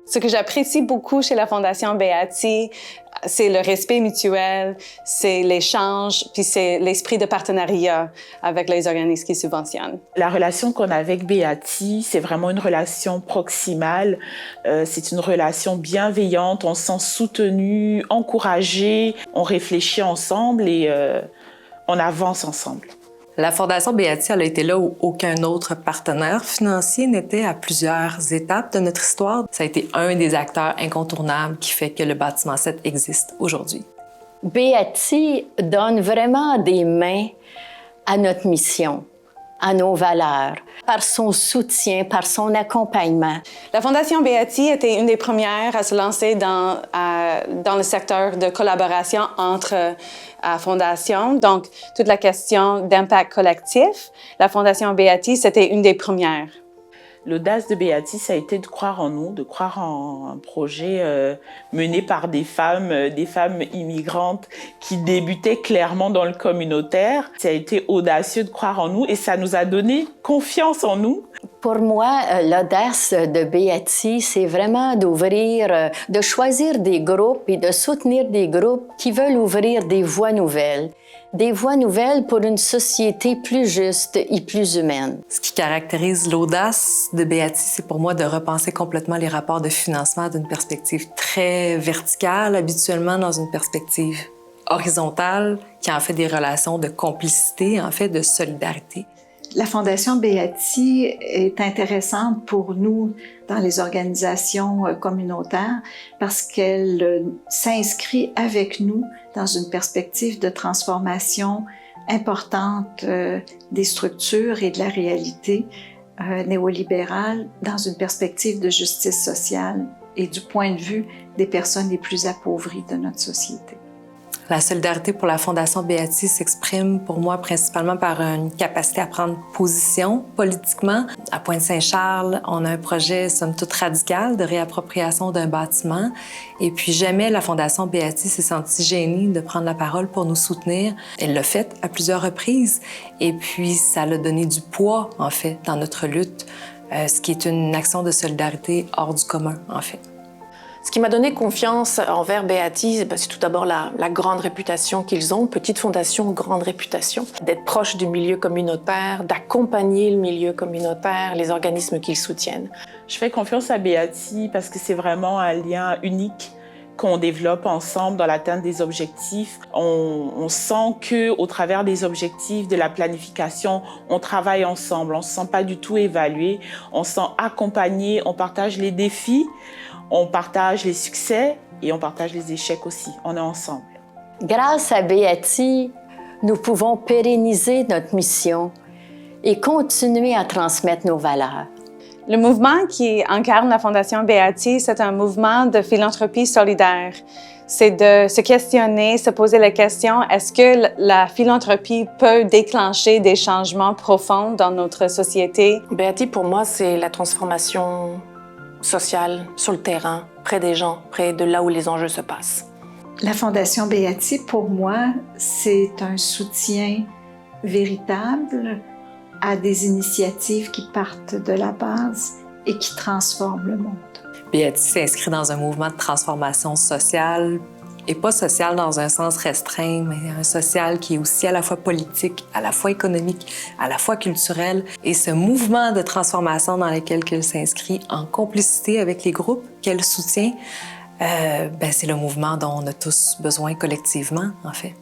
Ce que j'apprécie beaucoup chez la Fondation Beati, c'est le respect mutuel, c'est l'échange, puis c'est l'esprit de partenariat avec les organismes qui subventionnent. La relation qu'on a avec Beati, c'est vraiment une relation proximale. C'est une relation bienveillante, on se sent soutenu, encouragé, on réfléchit ensemble et on avance ensemble. La Fondation Beati, elle a été là où aucun autre partenaire financier n'était à plusieurs étapes de notre histoire. Ça a été un des acteurs incontournables qui fait que le bâtiment 7 existe aujourd'hui. Beati donne vraiment des mains à notre mission, à nos valeurs, par son soutien, par son accompagnement. La Fondation Beati était une des premières à se lancer dans le secteur de collaboration entre fondations. Donc, toute la question d'impact collectif, la Fondation Beati, c'était une des premières. L'audace de Beati, ça a été de croire en nous, de croire en un projet mené par des femmes immigrantes qui débutaient clairement dans le communautaire. Ça a été audacieux de croire en nous et ça nous a donné confiance en nous. Pour moi, l'audace de Beati, c'est vraiment d'ouvrir, de choisir des groupes et de soutenir des groupes qui veulent ouvrir des voies nouvelles. Des voies nouvelles pour une société plus juste et plus humaine. Ce qui caractérise l'audace de Beati, c'est pour moi de repenser complètement les rapports de financement d'une perspective très verticale, habituellement dans une perspective horizontale, qui en fait des relations de complicité, en fait de solidarité. La Fondation Beati est intéressante pour nous dans les organisations communautaires parce qu'elle s'inscrit avec nous dans une perspective de transformation importante des structures et de la réalité néolibérale dans une perspective de justice sociale et du point de vue des personnes les plus appauvries de notre société. La solidarité pour la Fondation Beati s'exprime pour moi principalement par une capacité à prendre position politiquement. À Pointe-Saint-Charles, on a un projet somme toute radical de réappropriation d'un bâtiment. Et puis jamais la Fondation Beati s'est sentie gênée de prendre la parole pour nous soutenir. Elle l'a fait à plusieurs reprises. Et puis ça l'a donné du poids, en fait, dans notre lutte, ce qui est une action de solidarité hors du commun, en fait. Ce qui m'a donné confiance envers Beati, c'est tout d'abord la grande réputation qu'ils ont, petite fondation, grande réputation, d'être proche du milieu communautaire, d'accompagner le milieu communautaire, les organismes qu'ils soutiennent. Je fais confiance à Beati parce que c'est vraiment un lien unique qu'on développe ensemble dans l'atteinte des objectifs. On sent qu'au travers des objectifs, de la planification, on travaille ensemble. On ne se sent pas du tout évalué, on se sent accompagné, on partage les défis, on partage les succès et on partage les échecs aussi. On est ensemble. Grâce à Beati, nous pouvons pérenniser notre mission et continuer à transmettre nos valeurs. Le mouvement qui incarne la Fondation Beati, c'est un mouvement de philanthropie solidaire. C'est de se questionner, se poser la question, est-ce que la philanthropie peut déclencher des changements profonds dans notre société? Beati, pour moi, c'est la transformation sociale sur le terrain, près des gens, près de là où les enjeux se passent. La Fondation Beati, pour moi, c'est un soutien véritable à des initiatives qui partent de la base et qui transforment le monde. Beati s'inscrit dans un mouvement de transformation sociale, et pas social dans un sens restreint, mais un social qui est aussi à la fois politique, à la fois économique, à la fois culturel. Et ce mouvement de transformation dans lequel elle s'inscrit en complicité avec les groupes qu'elle soutient, c'est le mouvement dont on a tous besoin collectivement, en fait.